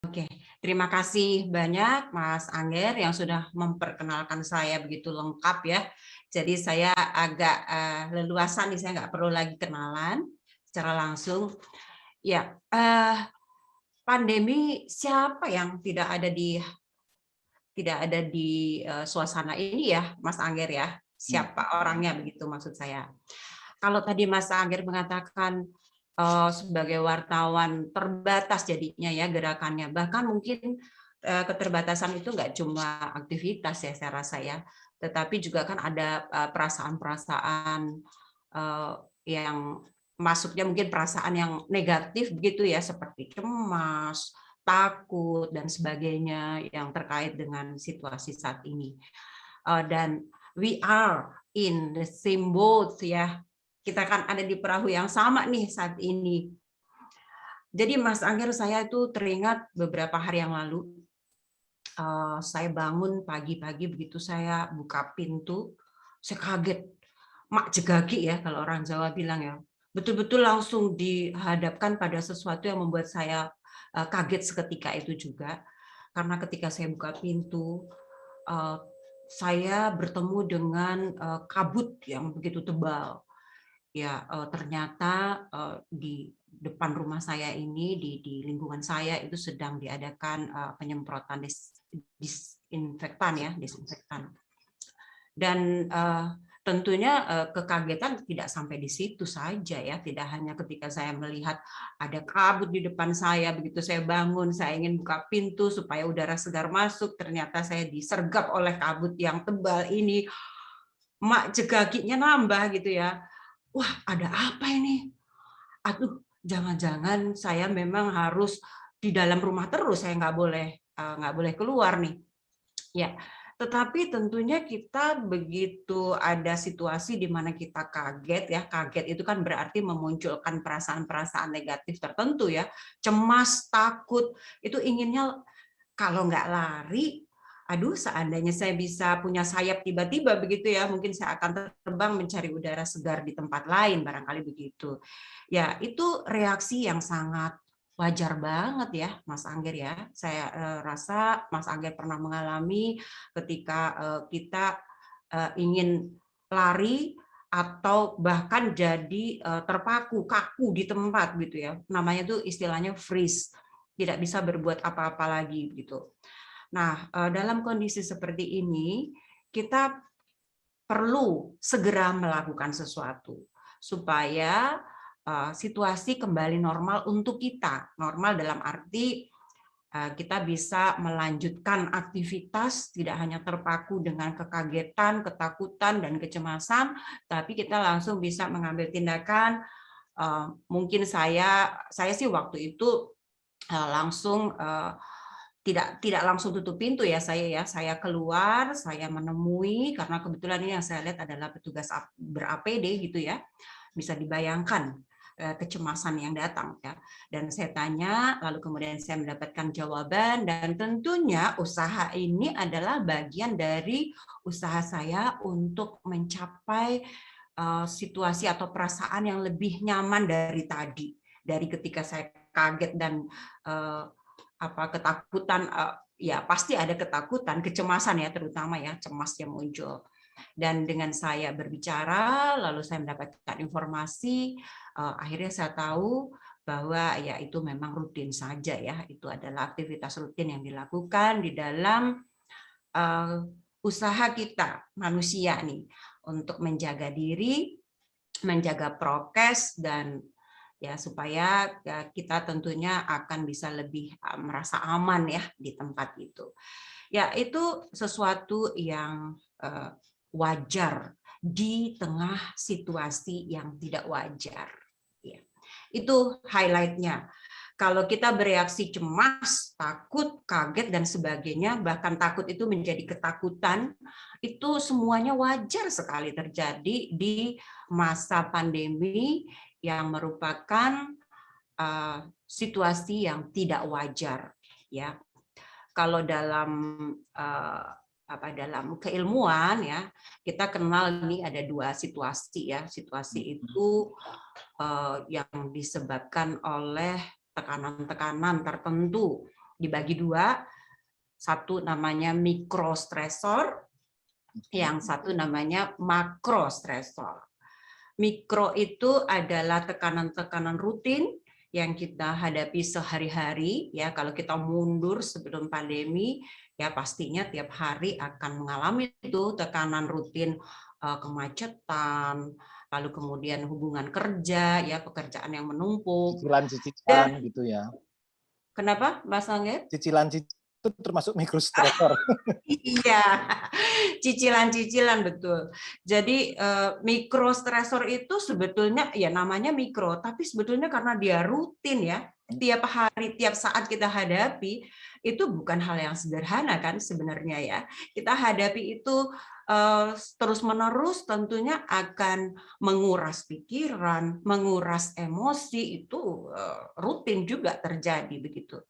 Oke, terima kasih banyak Mas Angger yang sudah memperkenalkan saya begitu lengkap ya. Jadi saya agak leluasa nih, saya nggak perlu lagi kenalan secara langsung. Ya, pandemi siapa yang tidak ada di suasana ini ya, Mas Angger ya? Siapa orangnya begitu maksud saya. Kalau tadi Mas Angger mengatakan sebagai wartawan terbatas jadinya ya gerakannya, bahkan mungkin keterbatasan itu nggak cuma aktivitas ya saya rasa ya, tetapi juga kan ada perasaan-perasaan yang masuknya mungkin perasaan yang negatif begitu ya, seperti cemas, takut dan sebagainya yang terkait dengan situasi saat ini. Dan we are in the same boat ya. Kita kan ada di perahu yang sama nih saat ini. Jadi Mas Angger, saya itu teringat beberapa hari yang lalu, saya bangun pagi-pagi begitu saya buka pintu, saya kaget, mak jegagi ya kalau orang Jawa bilang ya. Betul-betul langsung dihadapkan pada sesuatu yang membuat saya kaget seketika itu juga. Karena ketika saya buka pintu, eh, saya bertemu dengan kabut yang begitu tebal. Ya, ternyata di depan rumah saya ini, di lingkungan saya itu sedang diadakan penyemprotan disinfektan. Dan tentunya kekagetan tidak sampai di situ saja ya, tidak hanya ketika saya melihat ada kabut di depan saya, begitu saya bangun, saya ingin buka pintu supaya udara segar masuk, ternyata saya disergap oleh kabut yang tebal ini, mak jegakinya nambah gitu ya. Wah, ada apa ini? Aduh, jangan-jangan saya memang harus di dalam rumah terus, saya nggak boleh keluar nih. Ya, tetapi tentunya kita begitu ada situasi di mana kita kaget ya, kaget itu kan berarti memunculkan perasaan-perasaan negatif tertentu ya, cemas, takut, itu inginnya kalau nggak lari, aduh seandainya saya bisa punya sayap tiba-tiba begitu ya, mungkin saya akan terbang mencari udara segar di tempat lain, barangkali begitu. Ya, itu reaksi yang sangat wajar banget ya, Mas Angger ya. Saya rasa Mas Angger pernah mengalami ketika kita ingin lari atau bahkan jadi terpaku, kaku di tempat gitu ya. Namanya tuh istilahnya freeze, tidak bisa berbuat apa-apa lagi gitu. Nah, dalam kondisi seperti ini kita perlu segera melakukan sesuatu supaya situasi kembali normal untuk kita. Normal dalam arti kita bisa melanjutkan aktivitas, tidak hanya terpaku dengan kekagetan, ketakutan, dan kecemasan, tapi kita langsung bisa mengambil tindakan. Mungkin saya sih waktu itu langsung tidak langsung tutup pintu ya, saya keluar, saya menemui, karena kebetulan ini yang saya lihat adalah petugas ber-APD gitu ya, bisa dibayangkan kecemasan yang datang ya. Dan saya tanya, lalu kemudian saya mendapatkan jawaban, dan tentunya usaha ini adalah bagian dari usaha saya untuk mencapai situasi atau perasaan yang lebih nyaman dari tadi, dari ketika saya kaget dan ketakutan, ya pasti ada ketakutan, kecemasan ya, terutama ya, cemas yang muncul. Dan dengan saya berbicara, lalu saya mendapatkan informasi, akhirnya saya tahu bahwa ya itu memang rutin saja ya, itu adalah aktivitas rutin yang dilakukan di dalam usaha kita manusia nih untuk menjaga diri, menjaga prokes, dan ya supaya kita tentunya akan bisa lebih merasa aman ya di tempat itu. Ya, itu sesuatu yang wajar di tengah situasi yang tidak wajar. Ya. Itu highlight-nya. Kalau kita bereaksi cemas, takut, kaget, dan sebagainya, bahkan takut itu menjadi ketakutan, itu semuanya wajar sekali terjadi di masa pandemi yang merupakan situasi yang tidak wajar. Ya, kalau dalam keilmuan ya, kita kenal nih ada dua situasi ya. Situasi itu yang disebabkan oleh tekanan-tekanan tertentu dibagi dua, satu namanya mikrostresor, yang satu namanya makrostresor. Mikro itu adalah tekanan-tekanan rutin yang kita hadapi sehari-hari, ya. Kalau kita mundur sebelum pandemi, ya pastinya tiap hari akan mengalami itu tekanan rutin, kemacetan, lalu kemudian hubungan kerja, ya pekerjaan yang menumpuk. Cicilan-cicilan Dan gitu ya. kenapa, Mas Angger? Cicilan-cicilan itu termasuk mikrostresor. Iya, cicilan-cicilan betul. Jadi mikrostresor itu sebetulnya ya namanya mikro, tapi sebetulnya karena dia rutin ya, tiap hari, tiap saat kita hadapi, itu bukan hal yang sederhana kan sebenarnya ya. Kita hadapi itu terus-menerus tentunya akan menguras pikiran, menguras emosi, itu rutin juga terjadi begitu.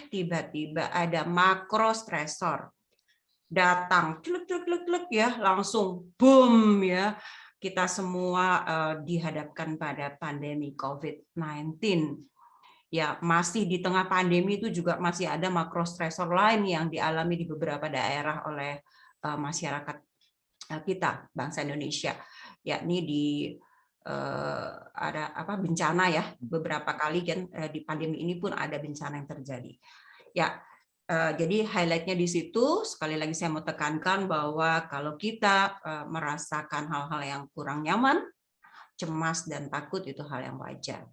Tiba-tiba ada makrostresor datang, kluk ya, langsung boom ya. Kita semua dihadapkan pada pandemi COVID-19. Ya, masih di tengah pandemi itu juga masih ada makrostresor lain yang dialami di beberapa daerah oleh masyarakat kita, bangsa Indonesia, yakni di ada bencana ya, beberapa kali kan di pandemi ini pun ada bencana yang terjadi. Ya, jadi highlight-nya di situ, sekali lagi saya mau tekankan bahwa kalau kita merasakan hal-hal yang kurang nyaman, cemas dan takut, itu hal yang wajar.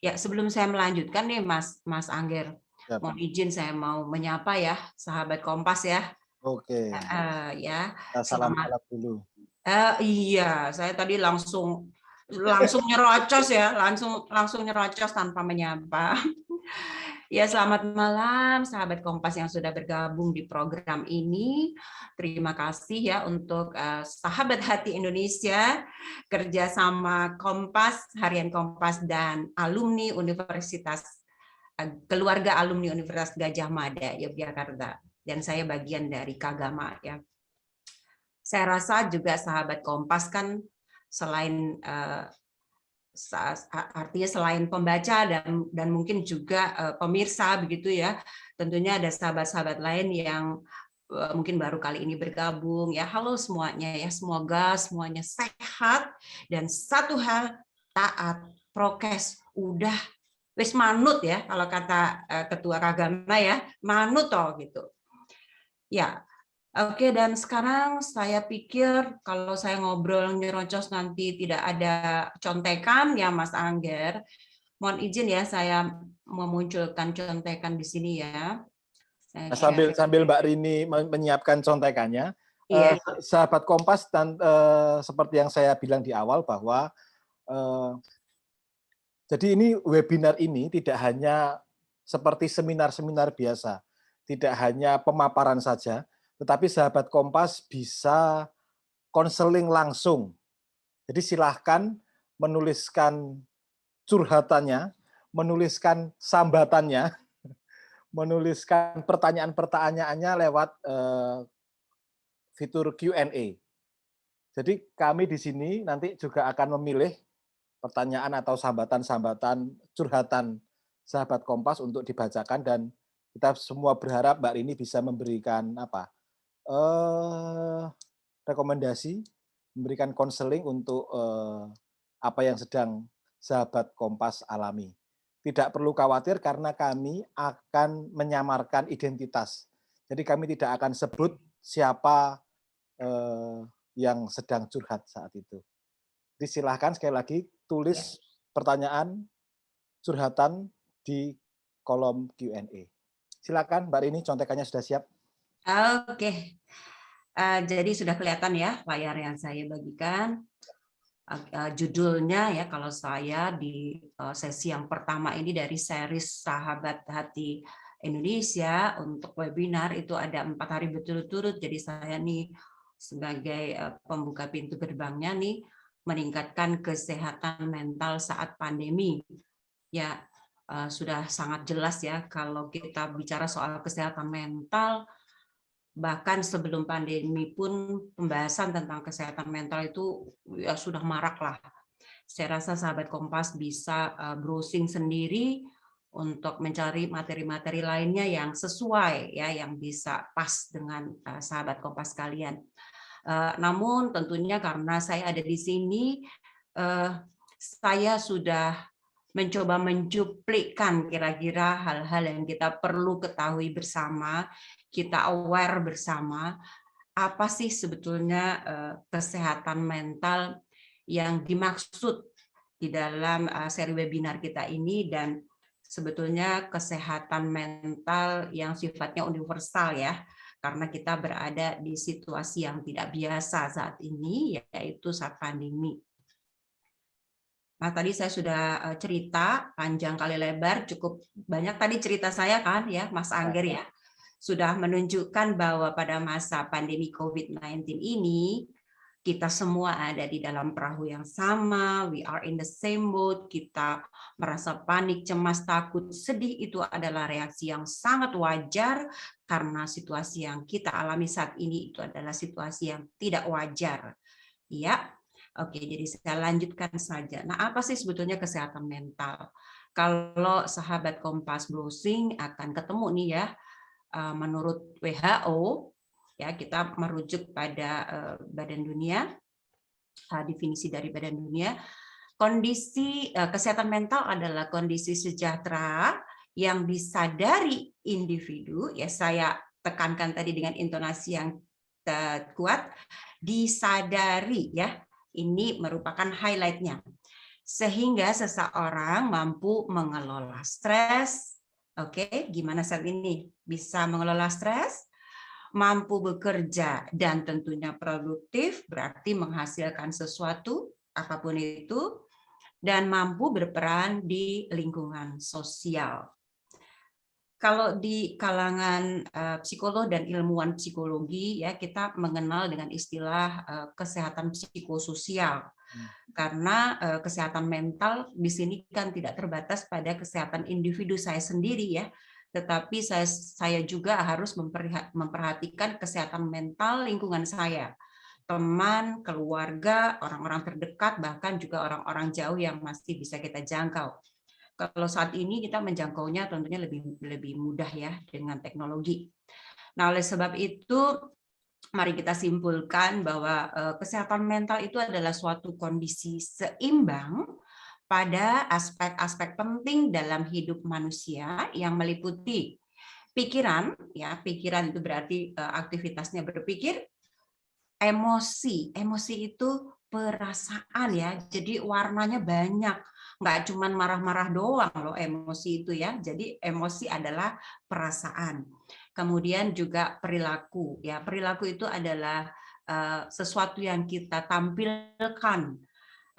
Ya, sebelum saya melanjutkan nih Mas Angger, mohon izin saya mau menyapa ya sahabat Kompas ya. Oke. Ya, Salam selamat. dulu. Iya, saya tadi langsung nyerocos ya, langsung nyerocos tanpa menyapa. Ya, selamat malam sahabat Kompas yang sudah bergabung di program ini. Terima kasih ya untuk sahabat hati Indonesia, kerjasama Kompas, Harian Kompas, dan alumni Universitas, keluarga alumni Universitas Gajah Mada, Yogyakarta. Dan saya bagian dari Kagama ya. Saya rasa juga sahabat Kompas kan selain artinya selain pembaca dan mungkin juga pemirsa begitu ya, tentunya ada sahabat-sahabat lain yang mungkin baru kali ini bergabung ya. Halo semuanya ya, semoga semuanya sehat, dan satu hal, taat prokes, udah wis manut ya kalau kata ketua Kagama ya, manut toh gitu ya. Oke, dan sekarang saya pikir kalau saya ngobrol nyerocos nanti tidak ada contekan ya Mas Angger. Mohon izin ya saya memunculkan contekan di sini ya. Saya Sambil Mbak Rini menyiapkan contekannya, Iya. sahabat Kompas, dan seperti yang saya bilang di awal bahwa jadi ini webinar ini tidak hanya seperti seminar-seminar biasa, tidak hanya pemaparan saja, tetapi sahabat Kompas bisa konseling langsung. Jadi silahkan menuliskan curhatannya, menuliskan sambatannya, menuliskan pertanyaan-pertanyaannya lewat fitur Q&A. Jadi kami di sini nanti juga akan memilih pertanyaan atau sambatan-sambatan curhatan sahabat Kompas untuk dibacakan, dan kita semua berharap Mbak Rini bisa memberikan rekomendasi, memberikan konseling untuk apa yang sedang sahabat Kompas alami. Tidak perlu khawatir karena kami akan menyamarkan identitas. Jadi kami tidak akan sebut siapa yang sedang curhat saat itu. Jadi silahkan sekali lagi tulis pertanyaan curhatan di kolom Q&A. Silakan Mbak Rini, contekannya sudah siap. Oke. Jadi sudah kelihatan ya layar yang saya bagikan. Judulnya ya, kalau saya di sesi yang pertama ini dari series Sahabat Hati Indonesia untuk webinar itu ada 4 hari berturut-turut. Jadi saya nih sebagai pembuka pintu gerbangnya nih, meningkatkan kesehatan mental saat pandemi. Ya, sudah sangat jelas ya kalau kita bicara soal kesehatan mental. Bahkan sebelum pandemi pun pembahasan tentang kesehatan mental itu ya sudah marak lah. Saya rasa sahabat Kompas bisa browsing sendiri untuk mencari materi-materi lainnya yang sesuai ya, yang bisa pas dengan sahabat Kompas kalian. Namun tentunya karena saya ada di sini, saya sudah mencoba mencuplikan kira-kira hal-hal yang kita perlu ketahui bersama, kita aware bersama, apa sih sebetulnya kesehatan mental yang dimaksud di dalam seri webinar kita ini, dan sebetulnya kesehatan mental yang sifatnya universal ya, karena kita berada di situasi yang tidak biasa saat ini, yaitu saat pandemi. Nah, tadi saya sudah cerita panjang kali lebar, cukup banyak tadi cerita saya kan ya, Mas Angger ya, sudah menunjukkan bahwa pada masa pandemi COVID-19 ini, kita semua ada di dalam perahu yang sama, we are in the same boat, kita merasa panik, cemas, takut, sedih, itu adalah reaksi yang sangat wajar karena situasi yang kita alami saat ini itu adalah situasi yang tidak wajar. Ya, oke, jadi saya lanjutkan saja. Nah, apa sih sebetulnya kesehatan mental? Kalau sahabat Kompas browsing akan ketemu nih ya, menurut WHO, ya kita merujuk pada Badan Dunia, definisi dari Badan Dunia, kondisi kesehatan mental adalah kondisi sejahtera yang disadari individu, ya saya tekankan tadi dengan intonasi yang kuat, disadari ya, ini merupakan highlight-nya, sehingga seseorang mampu mengelola stres. Oke, gimana saat ini bisa mengelola stres? Mampu bekerja dan tentunya produktif, berarti menghasilkan sesuatu, apapun itu, dan mampu berperan di lingkungan sosial. Kalau di kalangan psikolog dan ilmuwan psikologi ya, kita mengenal dengan istilah kesehatan psikososial. Karena kesehatan mental di sini kan tidak terbatas pada kesehatan individu saya sendiri ya, tetapi saya juga harus memperhatikan kesehatan mental lingkungan saya, teman, keluarga, orang-orang terdekat, bahkan juga orang-orang jauh yang masih bisa kita jangkau. Kalau saat ini kita menjangkaunya tentunya lebih mudah ya dengan teknologi. Nah, oleh sebab itu mari kita simpulkan bahwa kesehatan mental itu adalah suatu kondisi seimbang pada aspek-aspek penting dalam hidup manusia yang meliputi pikiran, ya pikiran itu berarti aktivitasnya berpikir, emosi itu perasaan ya, jadi warnanya banyak, nggak cuma marah-marah doang loh emosi itu ya, jadi emosi adalah perasaan. Kemudian juga perilaku, ya perilaku itu adalah sesuatu yang kita tampilkan,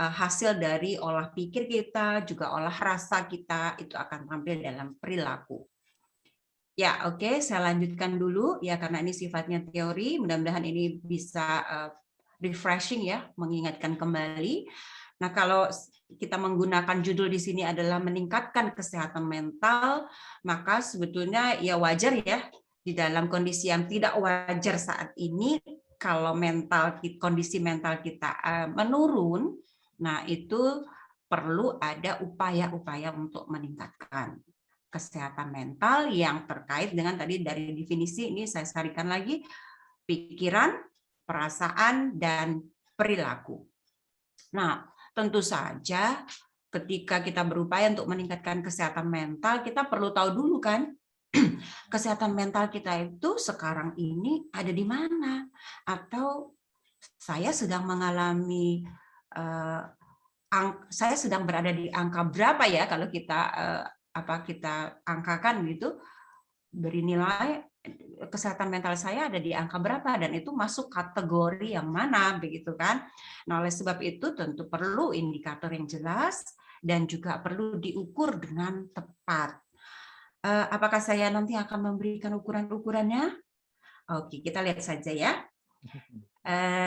hasil dari olah pikir kita, juga olah rasa kita, itu akan tampil dalam perilaku. Ya, oke, saya lanjutkan dulu ya karena ini sifatnya teori. Mudah-mudahan ini bisa refreshing ya, mengingatkan kembali. Nah, kalau kita menggunakan judul di sini adalah meningkatkan kesehatan mental, maka sebetulnya ya wajar ya di dalam kondisi yang tidak wajar saat ini kalau kondisi mental kita menurun, nah itu perlu ada upaya-upaya untuk meningkatkan kesehatan mental yang terkait dengan tadi dari definisi ini saya sarikan lagi, pikiran, perasaan, dan perilaku. Nah, tentu saja ketika kita berupaya untuk meningkatkan kesehatan mental, kita perlu tahu dulu kan, kesehatan mental kita itu sekarang ini ada di mana? Atau saya sedang mengalami, saya sedang berada di angka berapa ya kalau kita kita angkakan gitu, beri nilai kesehatan mental saya ada di angka berapa dan itu masuk kategori yang mana begitu kan. Nah, oleh sebab itu tentu perlu indikator yang jelas dan juga perlu diukur dengan tepat. Apakah saya nanti akan memberikan ukuran-ukurannya? Oke, kita lihat saja ya.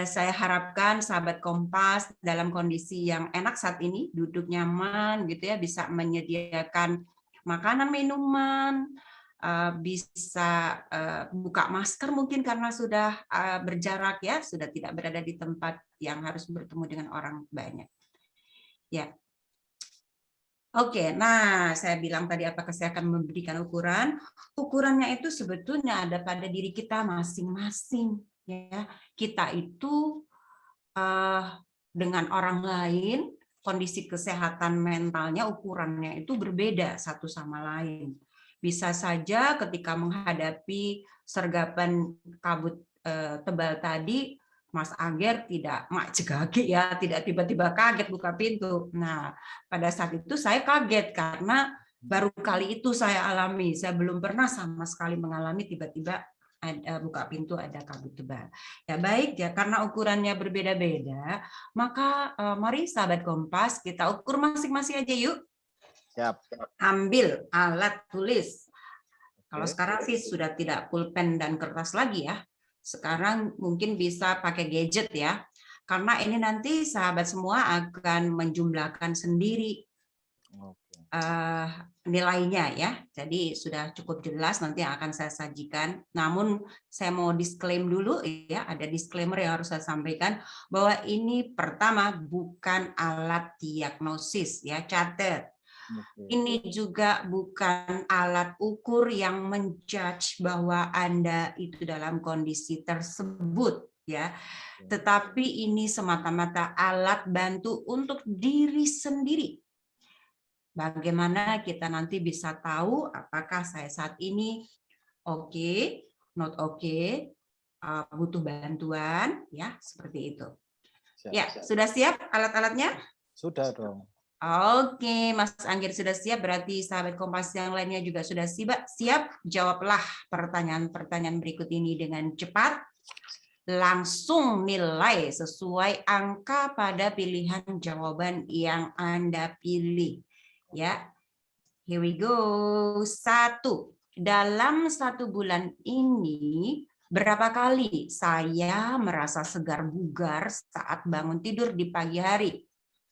Saya harapkan sahabat Kompas dalam kondisi yang enak saat ini, duduk nyaman gitu ya, bisa menyediakan makanan, minuman, bisa buka masker mungkin karena sudah berjarak ya, sudah tidak berada di tempat yang harus bertemu dengan orang banyak. Ya. Oke, nah saya bilang tadi apakah saya akan memberikan ukuran? Ukurannya itu sebetulnya ada pada diri kita masing-masing, ya. Kita itu dengan orang lain, kondisi kesehatan mentalnya ukurannya itu berbeda satu sama lain. Bisa saja ketika menghadapi sergapan kabut tebal tadi, Mas Angger tidak cegage ya, tidak tiba-tiba kaget buka pintu. Nah, pada saat itu saya kaget karena baru kali itu saya alami. Saya belum pernah sama sekali mengalami tiba-tiba buka pintu ada kabut tebal. Ya baik ya, karena ukurannya berbeda-beda, maka mari sahabat Kompas kita ukur masing-masing aja yuk. Siap. Ambil alat tulis. Kalau Oke. sekarang sih sudah tidak pulpen dan kertas lagi ya. Sekarang mungkin bisa pakai gadget ya. Karena ini nanti sahabat semua akan menjumlahkan sendiri nilainya ya. Jadi sudah cukup jelas nanti yang akan saya sajikan. Namun saya mau disclaim dulu ya, ada disclaimer yang harus saya sampaikan bahwa ini pertama bukan alat diagnosis ya, catat. Ini juga bukan alat ukur yang menjudge bahwa Anda itu dalam kondisi tersebut ya. Tetapi ini semata-mata alat bantu untuk diri sendiri. Bagaimana kita nanti bisa tahu apakah saya saat ini oke, not oke, butuh bantuan, ya seperti itu. Siap. Ya, sudah siap alat-alatnya? Sudah dong. Oke, Mas Anggir sudah siap, berarti sahabat Kompas yang lainnya juga sudah siap. Jawablah pertanyaan-pertanyaan berikut ini dengan cepat. Langsung nilai sesuai angka pada pilihan jawaban yang Anda pilih. Ya, here we go. 1. Dalam 1 bulan ini, berapa kali saya merasa segar bugar saat bangun tidur di pagi hari?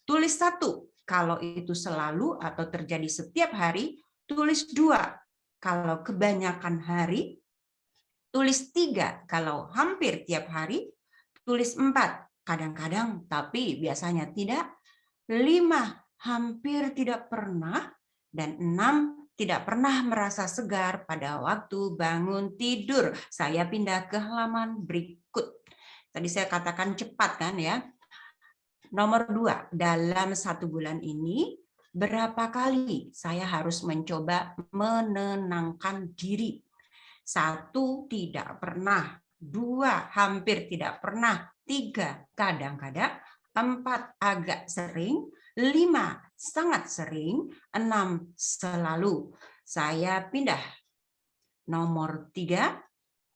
Tulis 1 kalau itu selalu atau terjadi setiap hari. Tulis 2 kalau kebanyakan hari. Tulis 3 kalau hampir tiap hari. Tulis 4 kadang-kadang tapi biasanya tidak. 5 hampir tidak pernah, dan 6 tidak pernah merasa segar pada waktu bangun tidur. Saya pindah ke halaman berikut. Tadi saya katakan cepat kan ya. Nomor 2, dalam 1 bulan ini berapa kali saya harus mencoba menenangkan diri? 1, tidak pernah. 2, hampir tidak pernah. 3, kadang-kadang. 4, agak sering. 5, sangat sering. 6, selalu. Saya pindah. Nomor 3,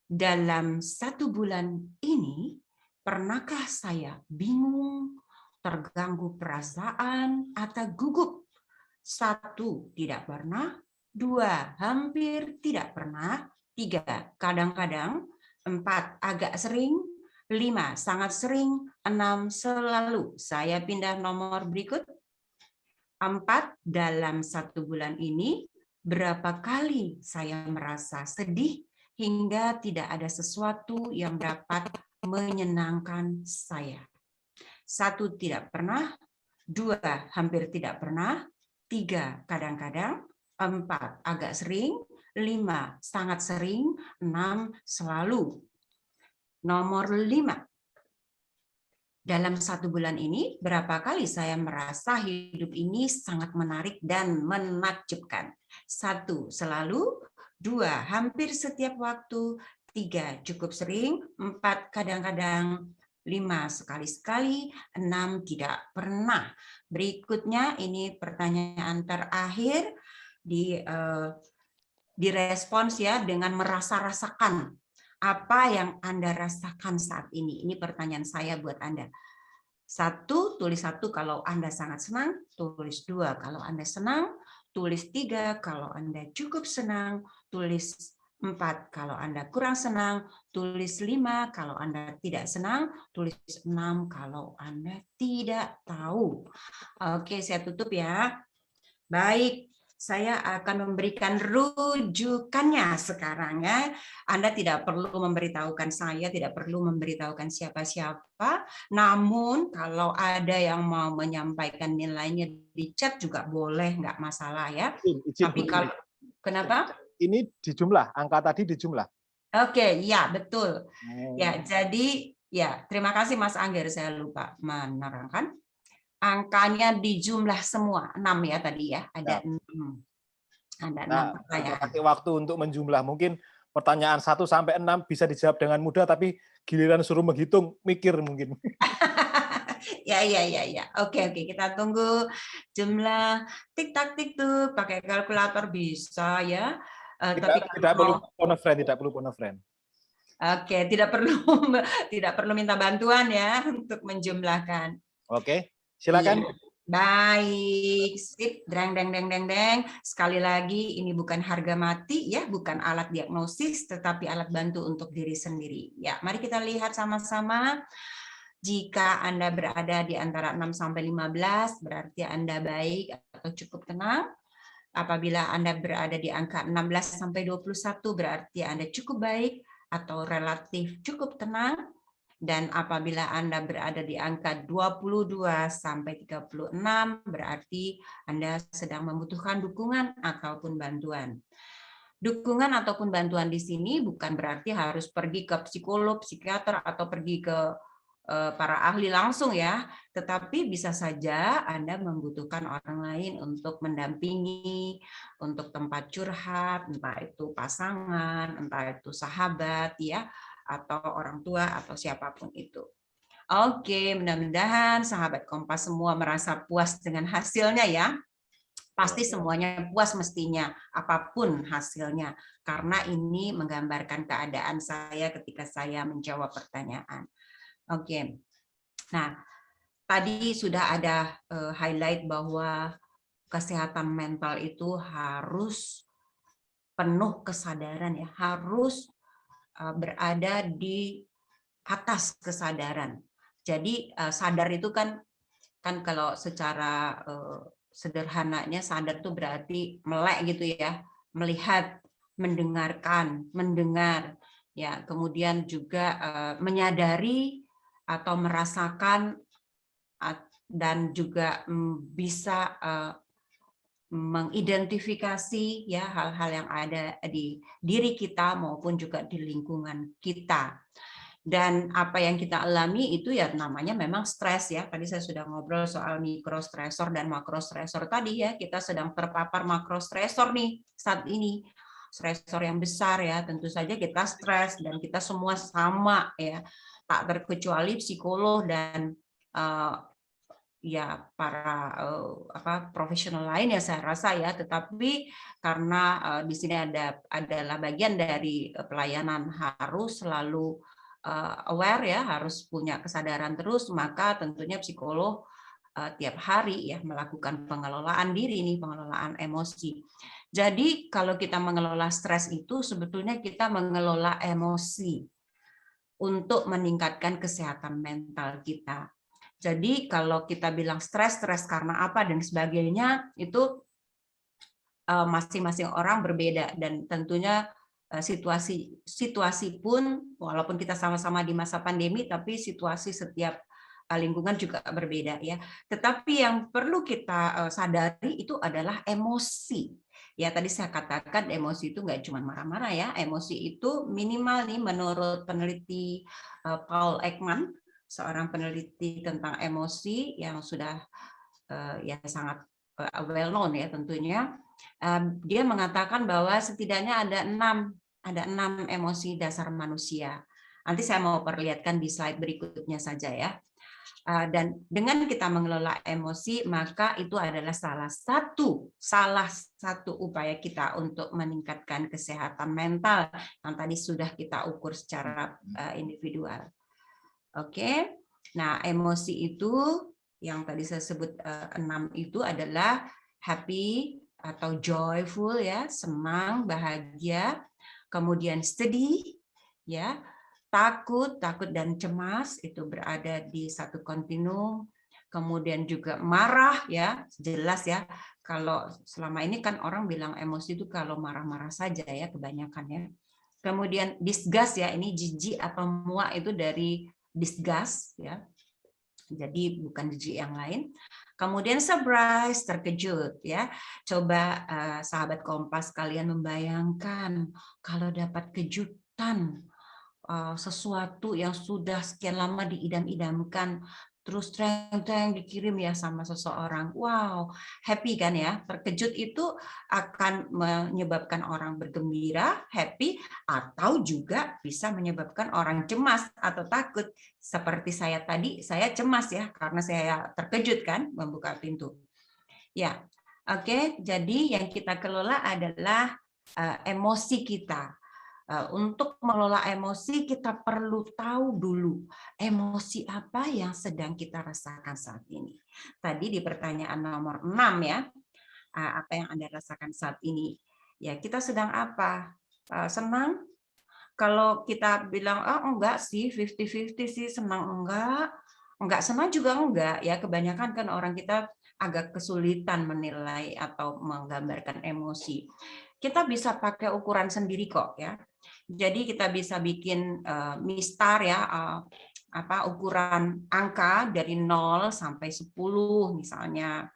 dalam 1 bulan ini, pernahkah saya bingung, terganggu perasaan, atau gugup? 1, tidak pernah. 2, hampir tidak pernah. 3, kadang-kadang. 4, agak sering. 5, sangat sering. 6, selalu. Saya pindah nomor berikut. 4, dalam 1 bulan ini, berapa kali saya merasa sedih hingga tidak ada sesuatu yang dapat menyenangkan saya? 1, tidak pernah. 2, hampir tidak pernah. 3, kadang-kadang. 4, agak sering. 5, sangat sering. 6, selalu. Nomor 5. Dalam 1 bulan ini, berapa kali saya merasa hidup ini sangat menarik dan menakjubkan? 1, selalu. 2, hampir setiap waktu. 3, cukup sering. 4, kadang-kadang. 5, sekali-sekali. 6, tidak pernah. Berikutnya, ini pertanyaan terakhir. Direspons ya dengan merasa-rasakan. Apa yang Anda rasakan saat ini? Ini pertanyaan saya buat Anda. 1, tulis 1 kalau Anda sangat senang, tulis 2 kalau Anda senang, tulis 3 kalau Anda cukup senang, tulis 4 kalau Anda kurang senang, tulis 5 kalau Anda tidak senang, tulis 6 kalau Anda tidak tahu. Oke, saya tutup ya. Baik, saya akan memberikan rujukannya sekarang ya. Anda tidak perlu memberitahukan saya, tidak perlu memberitahukan siapa-siapa. Namun kalau ada yang mau menyampaikan nilainya di chat juga boleh, nggak masalah ya. Izin Tapi Bu Tini. kalau kenapa? Ini dijumlah, angka tadi dijumlah. Oke, ya betul. Ya, Oh. jadi ya terima kasih Mas Angger, saya lupa menerangkan. Angkanya di jumlah semua 6 ya tadi ya, ada Ya. 6. Ada 6 Nah, kita pertanyaan. pakai waktu untuk menjumlah. Mungkin pertanyaan 1 sampai 6 bisa dijawab dengan mudah, tapi giliran suruh menghitung, mikir mungkin. Ya, ya, ya, ya. Oke, oke. Kita tunggu jumlah tik tuh pakai kalkulator bisa ya. Tapi Tidak perlu kalau phone a friend, tidak perlu phone a friend. oke, tidak perlu tidak perlu minta bantuan ya untuk menjumlahkan. Oke, Iya. silakan. Baik, sip, dreng, deng, deng, deng, deng. Sekali lagi, ini bukan harga mati ya, bukan alat diagnosis, tetapi alat bantu untuk diri sendiri. Ya, mari kita lihat sama-sama. Jika Anda berada di antara 6 sampai 15, berarti Anda baik atau cukup tenang. Apabila Anda berada di angka 16 sampai 21, berarti Anda cukup baik atau relatif cukup tenang. Dan apabila Anda berada di angka 22 sampai 36, berarti Anda sedang membutuhkan dukungan ataupun bantuan. Dukungan ataupun bantuan di sini bukan berarti harus pergi ke psikolog, psikiater, atau pergi ke para ahli langsung ya, tetapi bisa saja Anda membutuhkan orang lain untuk mendampingi, untuk tempat curhat, entah itu pasangan, entah itu sahabat ya, atau orang tua atau siapapun itu. Oke, mudah-mudahan sahabat Kompas semua merasa puas dengan hasilnya ya. Pasti semuanya puas mestinya, apapun hasilnya, karena ini menggambarkan keadaan saya ketika saya menjawab pertanyaan. Oke. Nah, tadi sudah ada highlight bahwa kesehatan mental itu harus penuh kesadaran ya, harus berada di atas kesadaran. Jadi sadar itu kan kalau secara sederhananya sadar itu berarti melek gitu ya, melihat, mendengarkan, mendengar, ya, kemudian juga menyadari atau merasakan dan juga bisa mengidentifikasi ya hal-hal yang ada di diri kita maupun juga di lingkungan kita. Dan apa yang kita alami itu ya namanya memang stres ya. Tadi saya sudah ngobrol soal mikrostresor dan makrostresor tadi ya. Kita sedang terpapar makrostresor nih saat ini. Stresor yang besar ya. Tentu saja kita stres dan kita semua sama ya. Tak terkecuali psikolog dan ya para profesional lain ya saya rasa ya. Tetapi karena di sini adalah bagian dari pelayanan harus selalu aware ya, harus punya kesadaran terus, maka tentunya psikolog tiap hari ya melakukan pengelolaan diri nih, pengelolaan emosi. Jadi kalau kita mengelola stres itu sebetulnya kita mengelola emosi untuk meningkatkan kesehatan mental kita. Jadi kalau kita bilang stres karena apa dan sebagainya itu masing-masing orang berbeda dan tentunya situasi pun walaupun kita sama-sama di masa pandemi tapi situasi setiap lingkungan juga berbeda ya. Tetapi yang perlu kita sadari itu adalah emosi. Ya tadi saya katakan emosi itu nggak cuma marah-marah ya. Emosi itu minimal nih menurut peneliti Paul Ekman, seorang peneliti tentang emosi yang sudah ya sangat well known ya tentunya. Dia mengatakan bahwa setidaknya ada enam emosi dasar manusia. Nanti saya mau perlihatkan di slide berikutnya saja ya. Dan dengan kita mengelola emosi, maka itu adalah salah satu upaya kita untuk meningkatkan kesehatan mental yang tadi sudah kita ukur secara individual. Oke, nah emosi itu yang tadi saya sebut 6 itu adalah happy atau joyful ya, senang, bahagia, kemudian sedih ya, takut dan cemas itu berada di satu kontinum, kemudian juga marah ya, jelas ya. Kalau selama ini kan orang bilang emosi itu kalau marah-marah saja ya kebanyakan ya. Kemudian disgust ya, ini jijik atau muak itu dari disgust ya. Jadi bukan jijik yang lain. Kemudian surprise, terkejut ya. Coba sahabat Kompas kalian membayangkan kalau dapat kejutan, sesuatu yang sudah sekian lama diidam-idamkan, terus treng-treng dikirim ya sama seseorang. Wow, happy kan ya? Terkejut itu akan menyebabkan orang bergembira, happy, atau juga bisa menyebabkan orang cemas atau takut. Seperti saya tadi, saya cemas ya karena saya terkejut kan membuka pintu. Ya, oke. Jadi yang kita kelola adalah emosi kita. Untuk mengelola emosi kita perlu tahu dulu emosi apa yang sedang kita rasakan saat ini. Tadi di pertanyaan nomor 6 ya, apa yang Anda rasakan saat ini? Ya, kita sedang apa? Senang? Kalau kita bilang, enggak sih, 50-50 sih, senang enggak senang juga enggak ya. Kebanyakan kan orang kita agak kesulitan menilai atau menggambarkan emosi. Kita bisa pakai ukuran sendiri kok ya. Jadi kita bisa bikin mistar ya, ukuran angka dari 0 sampai 10 misalnya.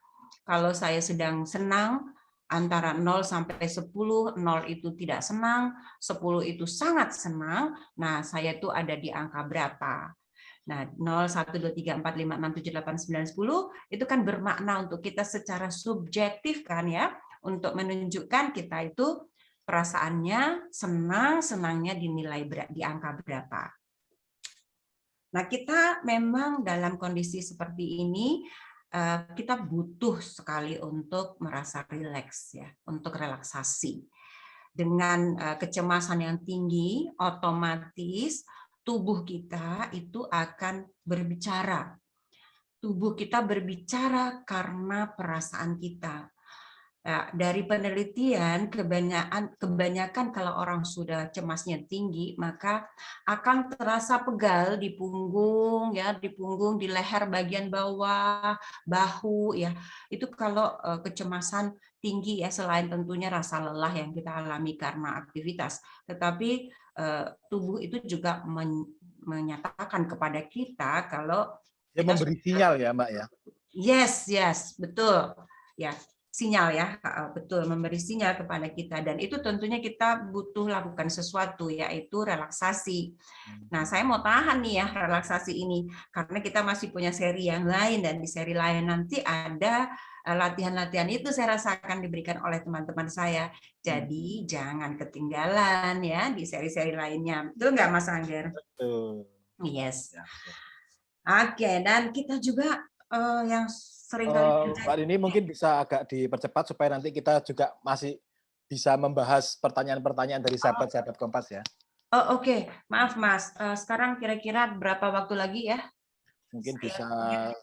Kalau saya sedang senang, antara 0 sampai 10, 0 itu tidak senang, 10 itu sangat senang, nah saya itu ada di angka berapa. Nah, 0, 1, 2, 3, 4, 5, 6, 7, 8, 9, 10 itu kan bermakna untuk kita secara subjektif kan ya, untuk menunjukkan kita itu perasaannya senang, senangnya dinilai di angka berapa. Nah, kita memang dalam kondisi seperti ini kita butuh sekali untuk merasa rileks ya, untuk relaksasi. Dengan kecemasan yang tinggi, otomatis tubuh kita itu akan berbicara. Tubuh kita berbicara karena perasaan kita. Nah, dari penelitian kebanyakan kalau orang sudah cemasnya tinggi maka akan terasa pegal di punggung ya, di leher bagian bawah, bahu ya. Itu kalau kecemasan tinggi ya, selain tentunya rasa lelah yang kita alami karena aktivitas, tetapi tubuh itu juga menyatakan kepada kita kalau Dia kita memberi sinyal ya, Mbak ya. yes, betul. Ya, sinyal ya, betul, memberi sinyal kepada kita dan itu tentunya kita butuh lakukan sesuatu yaitu relaksasi. Nah, saya mau tahan nih ya relaksasi ini karena kita masih punya seri yang lain dan di seri lain nanti ada latihan-latihan itu saya rasakan diberikan oleh teman-teman saya. Jadi jangan ketinggalan ya di seri-seri lainnya. Betul nggak Mas Angger? Betul. Yes. Ya. Oke, dan kita juga yang sering kali Mbak ini mungkin bisa agak dipercepat supaya nanti kita juga masih bisa membahas pertanyaan-pertanyaan dari sahabat-sahabat Kompas ya. Oh, oke. Maaf Mas, sekarang kira-kira berapa waktu lagi ya? Mungkin bisa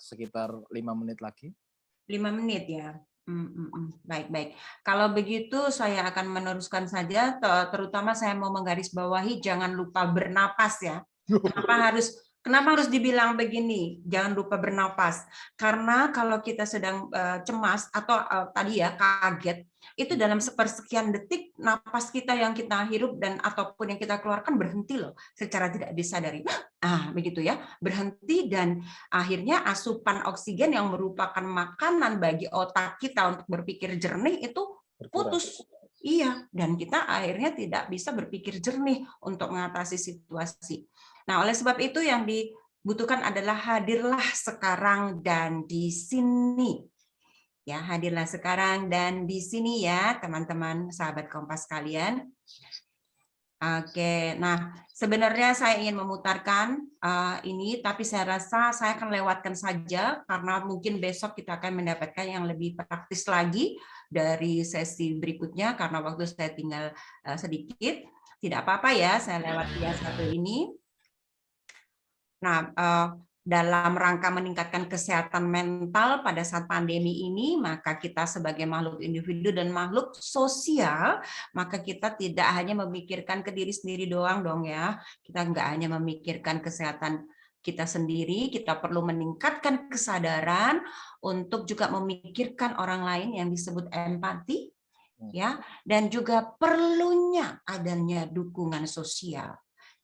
sekitar 5 menit lagi. 5 menit ya. Baik. Kalau begitu saya akan meneruskan saja, terutama saya mau menggarisbawahi jangan lupa bernapas ya. Kenapa harus dibilang begini? Jangan lupa bernapas. Karena kalau kita sedang cemas atau tadi ya kaget, itu dalam sepersekian detik napas kita yang kita hirup dan ataupun yang kita keluarkan berhenti loh secara tidak disadari. Begitu ya, berhenti dan akhirnya asupan oksigen yang merupakan makanan bagi otak kita untuk berpikir jernih itu putus. Iya, dan kita akhirnya tidak bisa berpikir jernih untuk mengatasi situasi. Nah, oleh sebab itu yang dibutuhkan adalah hadirlah sekarang dan di sini. Ya, hadirlah sekarang dan di sini ya, teman-teman sahabat Kompas kalian. Oke, nah sebenarnya saya ingin memutarkan ini, tapi saya rasa saya akan lewatkan saja karena mungkin besok kita akan mendapatkan yang lebih praktis lagi dari sesi berikutnya karena waktu saya tinggal sedikit. Tidak apa-apa ya, saya lewat yang satu ini. Nah, dalam rangka meningkatkan kesehatan mental pada saat pandemi ini, maka kita sebagai makhluk individu dan makhluk sosial, maka kita tidak hanya memikirkan ke diri sendiri doang dong ya. Kita nggak hanya memikirkan kesehatan kita sendiri, kita perlu meningkatkan kesadaran untuk juga memikirkan orang lain yang disebut empati, ya, dan juga perlunya adanya dukungan sosial.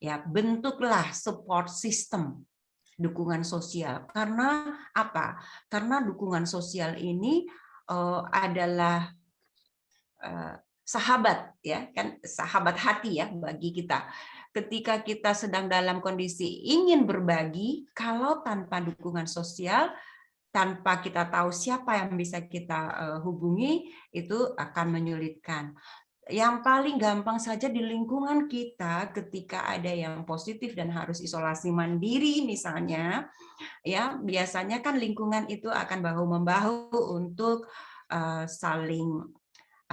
Ya, bentuklah support system dukungan sosial. Karena apa? Karena dukungan sosial ini adalah sahabat, ya kan, sahabat hati ya bagi kita. Ketika kita sedang dalam kondisi ingin berbagi, kalau tanpa dukungan sosial, tanpa kita tahu siapa yang bisa kita hubungi, itu akan menyulitkan. Yang paling gampang saja di lingkungan kita ketika ada yang positif dan harus isolasi mandiri misalnya, ya biasanya kan lingkungan itu akan bahu-membahu untuk saling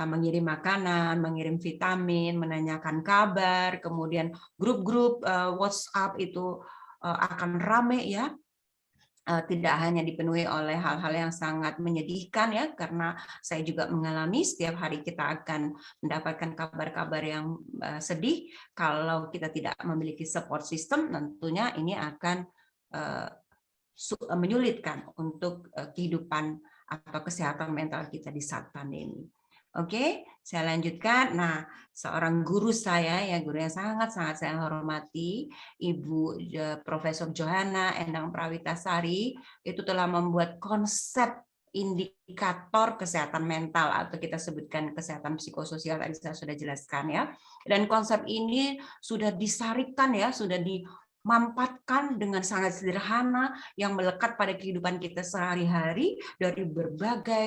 mengirim makanan, mengirim vitamin, menanyakan kabar, kemudian grup-grup WhatsApp itu akan rame ya, tidak hanya dipenuhi oleh hal-hal yang sangat menyedihkan ya, karena saya juga mengalami setiap hari kita akan mendapatkan kabar-kabar yang sedih. Kalau kita tidak memiliki support system, tentunya ini akan menyulitkan untuk kehidupan atau kesehatan mental kita di saat pandemi. Oke, saya lanjutkan. Nah, seorang guru saya, ya guru yang sangat-sangat saya hormati, Ibu Profesor Johanna Endang Prawitasari, itu telah membuat konsep indikator kesehatan mental atau kita sebutkan kesehatan psikososial, tadi saya sudah jelaskan ya. Dan konsep ini sudah disarikan ya, sudah dimampatkan dengan sangat sederhana yang melekat pada kehidupan kita sehari-hari dari berbagai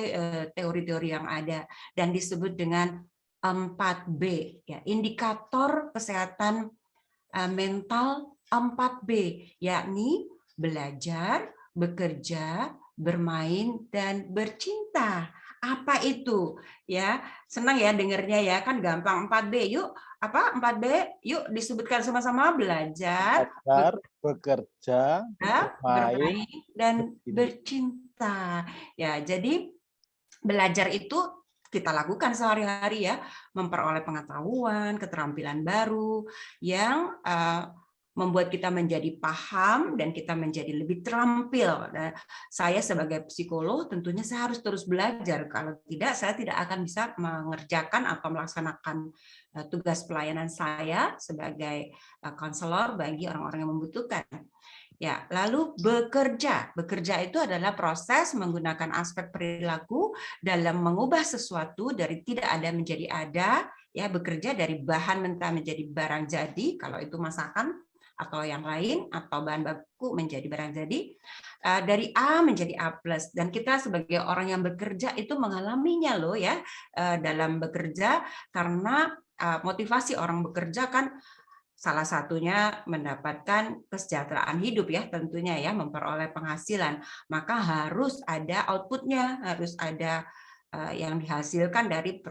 teori-teori yang ada, dan disebut dengan 4B ya, indikator kesehatan mental 4B, yakni belajar, bekerja, bermain, dan bercinta. Apa itu? Ya, senang ya dengernya ya, kan gampang 4B. Yuk, apa 4B? Yuk disebutkan sama-sama: belajar, bekerja, bermain, bermain, dan bercinta. bercinta. Ya, jadi belajar itu kita lakukan sehari-hari ya, memperoleh pengetahuan, keterampilan baru yang membuat kita menjadi paham dan kita menjadi lebih terampil. Nah, saya sebagai psikolog tentunya saya harus terus belajar. Kalau tidak, saya tidak akan bisa mengerjakan atau melaksanakan tugas pelayanan saya sebagai konselor bagi orang-orang yang membutuhkan. Ya, lalu bekerja. Bekerja itu adalah proses menggunakan aspek perilaku dalam mengubah sesuatu dari tidak ada menjadi ada, ya, bekerja dari bahan mentah menjadi barang jadi, kalau itu masakan atau yang lain, atau bahan baku menjadi barang jadi, dari A menjadi A+. Dan kita sebagai orang yang bekerja itu mengalaminya loh ya, dalam bekerja, karena motivasi orang bekerja kan salah satunya mendapatkan kesejahteraan hidup ya, tentunya ya, memperoleh penghasilan. Maka harus ada outputnya, harus ada yang dihasilkan dari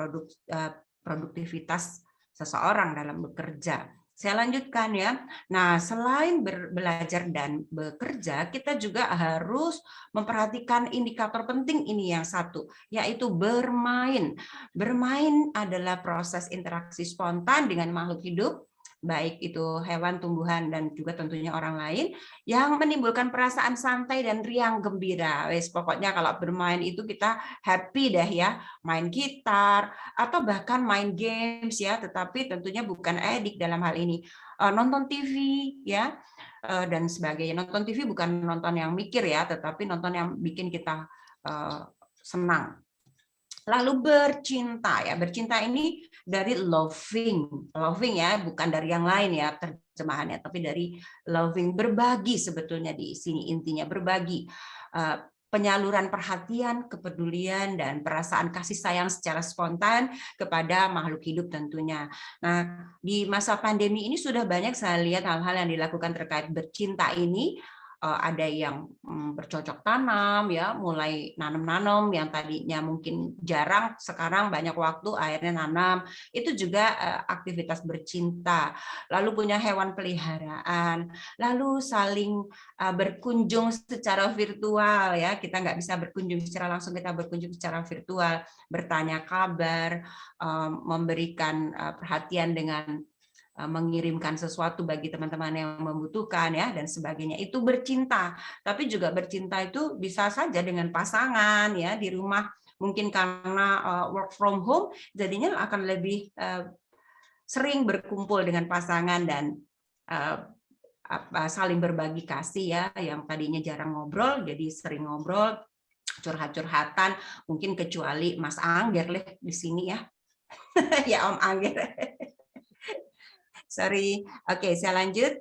produktivitas seseorang dalam bekerja. Saya lanjutkan ya. Nah, selain belajar dan bekerja, kita juga harus memperhatikan indikator penting ini yang satu, yaitu bermain. Bermain adalah proses interaksi spontan dengan makhluk hidup, baik itu hewan, tumbuhan, dan juga tentunya orang lain, yang menimbulkan perasaan santai dan riang gembira. Wes, pokoknya kalau bermain itu kita happy deh ya, main gitar atau bahkan main games ya, tetapi tentunya bukan edik dalam hal ini. Nonton TV ya, dan sebagainya. Nonton TV bukan nonton yang mikir ya, tetapi nonton yang bikin kita senang. Lalu bercinta ya, bercinta ini dari loving ya, bukan dari yang lain ya terjemahannya, tapi dari loving, berbagi sebetulnya di sini intinya, berbagi, penyaluran perhatian, kepedulian, dan perasaan kasih sayang secara spontan kepada makhluk hidup tentunya. Nah, di masa pandemi ini sudah banyak saya lihat hal-hal yang dilakukan terkait bercinta ini. Ada yang bercocok tanam ya, mulai nanam-nanam yang tadinya mungkin jarang, sekarang banyak waktu akhirnya nanam. Itu juga aktivitas bercinta. Lalu punya hewan peliharaan, lalu saling berkunjung secara virtual ya, kita nggak bisa berkunjung secara langsung, kita berkunjung secara virtual, bertanya kabar, memberikan perhatian dengan mengirimkan sesuatu bagi teman-teman yang membutuhkan ya dan sebagainya. Itu bercinta, tapi juga bercinta itu bisa saja dengan pasangan ya di rumah, mungkin karena work from home jadinya akan lebih sering berkumpul dengan pasangan dan saling berbagi kasih ya, yang tadinya jarang ngobrol jadi sering ngobrol, curhat-curhatan, mungkin kecuali Mas Angger di sini ya. Ya Om Angger. Sorry. Oke, saya lanjut.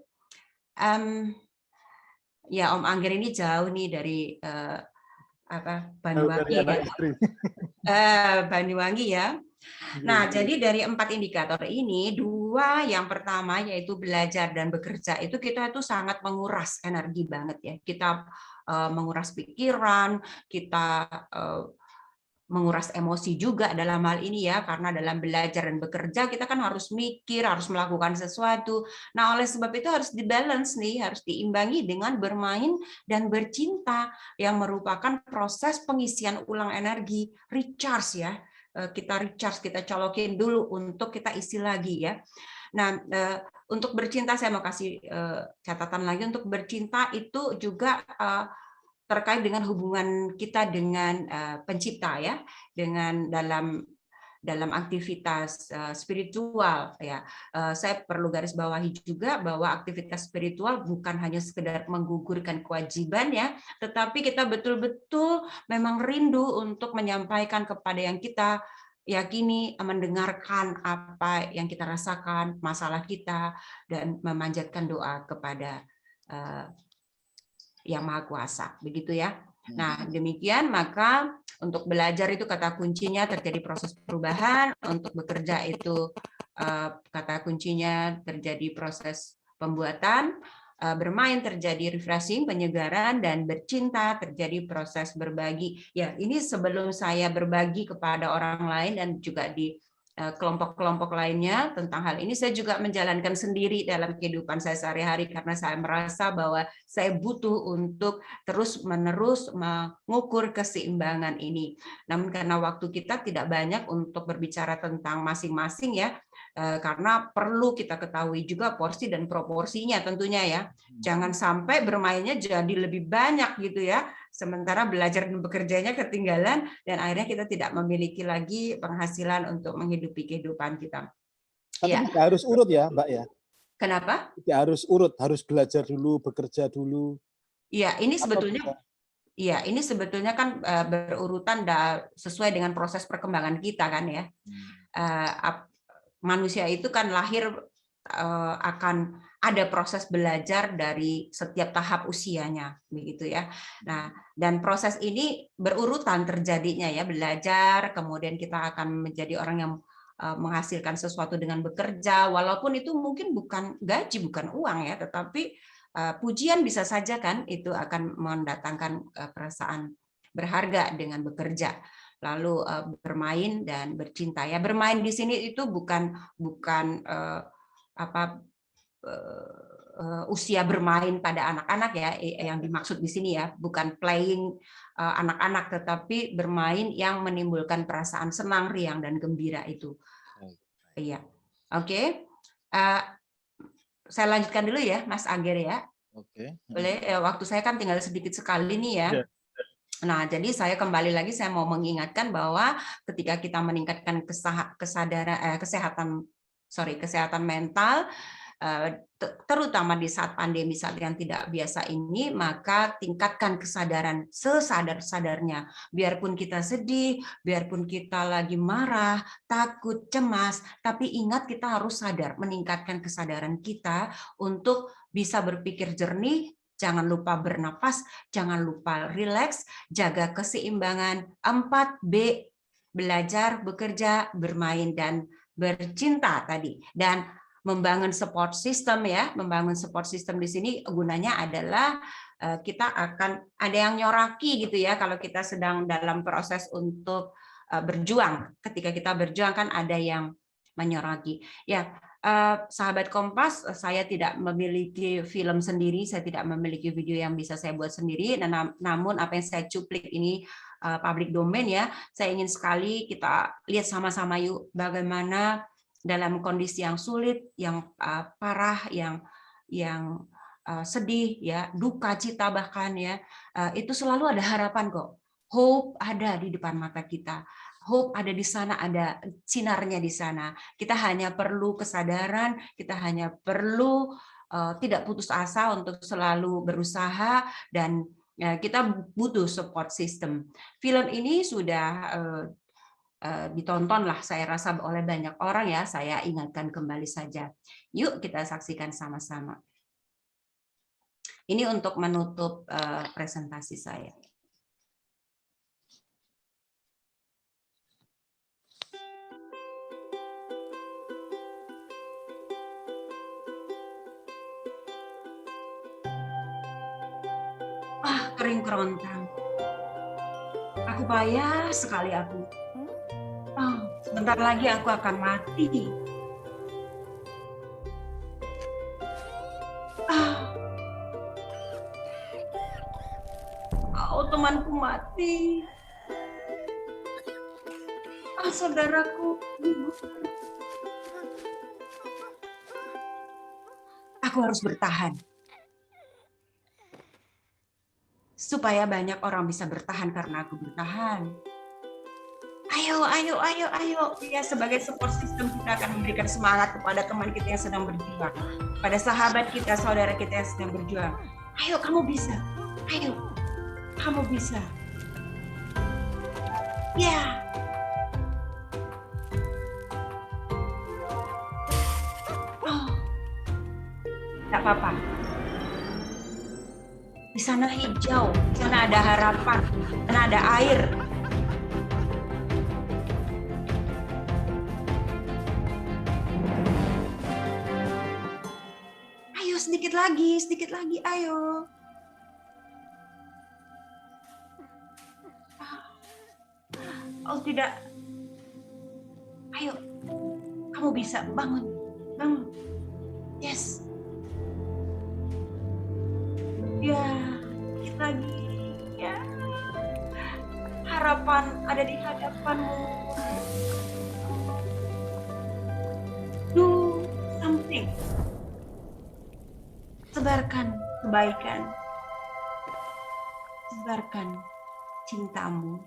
Ya Om Angger ini jauh nih dari Banyuwangi dari anak ya. istri. Banyuwangi ya. Nah, jadi dari 4 indikator ini, 2 yang pertama yaitu belajar dan bekerja itu kita itu sangat menguras energi banget ya. Kita menguras pikiran, kita menguras emosi juga dalam hal ini ya, karena dalam belajar dan bekerja kita kan harus mikir, harus melakukan sesuatu. Nah, oleh sebab itu harus dibalance nih, harus diimbangi dengan bermain dan bercinta yang merupakan proses pengisian ulang energi, recharge ya. Kita recharge, kita colokin dulu untuk kita isi lagi ya. Nah, untuk bercinta saya mau kasih catatan lagi, untuk bercinta itu juga terkait dengan hubungan kita dengan pencipta ya, dengan dalam aktivitas spiritual ya. Saya perlu garis bawahi juga bahwa aktivitas spiritual bukan hanya sekedar menggugurkan kewajiban ya, tetapi kita betul-betul memang rindu untuk menyampaikan kepada yang kita yakini, mendengarkan apa yang kita rasakan, masalah kita, dan memanjatkan doa kepada yang Maha Kuasa, begitu ya. Nah, demikian maka untuk belajar itu kata kuncinya terjadi proses perubahan, untuk bekerja itu kata kuncinya terjadi proses pembuatan, bermain terjadi refreshing, penyegaran, dan bercinta terjadi proses berbagi. Ya, ini sebelum saya berbagi kepada orang lain dan juga di kelompok-kelompok lainnya tentang hal ini, saya juga menjalankan sendiri dalam kehidupan saya sehari-hari karena saya merasa bahwa saya butuh untuk terus-menerus mengukur keseimbangan ini. Namun karena waktu kita tidak banyak untuk berbicara tentang masing-masing ya, karena perlu kita ketahui juga porsi dan proporsinya tentunya ya. Jangan sampai bermainnya jadi lebih banyak gitu ya, sementara belajar dan bekerjanya ketinggalan dan akhirnya kita tidak memiliki lagi penghasilan untuk menghidupi kehidupan kita. Tapi Ya. tidak harus urut ya, Mbak ya. Kenapa? Tidak harus urut, harus belajar dulu, bekerja dulu. Iya, ini sebetulnya kan berurutan sesuai dengan proses perkembangan kita kan ya. Manusia itu kan lahir akan ada proses belajar dari setiap tahap usianya, begitu ya. Nah, dan proses ini berurutan terjadinya ya, belajar, kemudian kita akan menjadi orang yang menghasilkan sesuatu dengan bekerja, walaupun itu mungkin bukan gaji, bukan uang ya, tetapi pujian bisa saja kan itu akan mendatangkan perasaan berharga dengan bekerja. Lalu bermain dan bercinta ya. Bermain di sini itu bukan usia bermain pada anak-anak ya, yang dimaksud di sini ya, bukan playing anak-anak, tetapi bermain yang menimbulkan perasaan senang, riang, dan gembira itu. Iya, oke. Saya lanjutkan dulu ya, Mas Angger ya. Oke. Boleh, waktu saya kan tinggal sedikit sekali nih ya. Nah, jadi saya kembali lagi saya mau mengingatkan bahwa ketika kita meningkatkan kesehatan mental, terutama di saat pandemi saat yang tidak biasa ini, maka tingkatkan kesadaran sesadar-sadarnya. Biarpun kita sedih, biarpun kita lagi marah, takut, cemas, tapi ingat kita harus sadar, meningkatkan kesadaran kita untuk bisa berpikir jernih. Jangan lupa bernapas, jangan lupa rileks, jaga keseimbangan. 4B, belajar, bekerja, bermain, dan bercinta tadi. Dan membangun support system ya, membangun support system di sini gunanya adalah kita akan ada yang nyoraki gitu ya, kalau kita sedang dalam proses untuk berjuang. Ketika kita berjuang kan ada yang menyoraki. Ya, sahabat Kompas, saya tidak memiliki film sendiri, saya tidak memiliki video yang bisa saya buat sendiri, namun apa yang saya cuplik ini public domain ya. Saya ingin sekali kita lihat sama-sama yuk bagaimana dalam kondisi yang sulit, yang parah, yang sedih, ya, duka cita bahkan ya, itu selalu ada harapan kok. Hope ada di depan mata kita. Hope ada di sana, ada sinarnya di sana. Kita hanya perlu kesadaran, kita hanya perlu tidak putus asa untuk selalu berusaha, dan kita butuh support system. Film ini sudah ditonton lah saya rasa oleh banyak orang ya. Saya ingatkan kembali saja. Yuk kita saksikan sama-sama. Ini untuk menutup presentasi saya. Kering kerontang. Aku payah sekali aku. Sebentar lagi aku akan mati. Temanku mati. Saudaraku. Aku harus bertahan. Supaya banyak orang bisa bertahan karena aku bertahan. Ayo. Ya, sebagai support system kita akan memberikan semangat kepada teman kita yang sedang berjuang. Pada sahabat kita, saudara kita yang sedang berjuang. Ayo, kamu bisa. Ayo. Kamu bisa. Ya. Tidak apa-apa. Di sana hijau, di sana ada harapan, di sana ada air. Ayo sedikit lagi, ayo. Oh tidak. Ayo, kamu bisa, bangun. Yes. Ya, sedikit lagi. Ya. Harapan ada di hadapanmu. Do something. Sebarkan kebaikan. Sebarkan cintamu.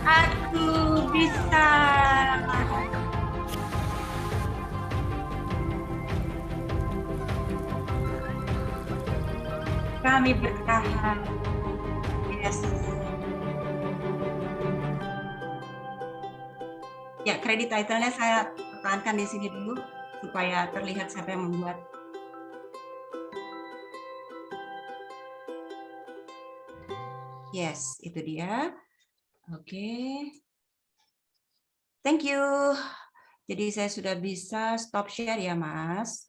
Aku bisa. Kami bertahan. Yes. Ya, kredit title-nya saya pertahankan di sini dulu supaya terlihat siapa yang membuat. Yes, itu dia. Oke. Thank you. Jadi saya sudah bisa stop share ya, Mas.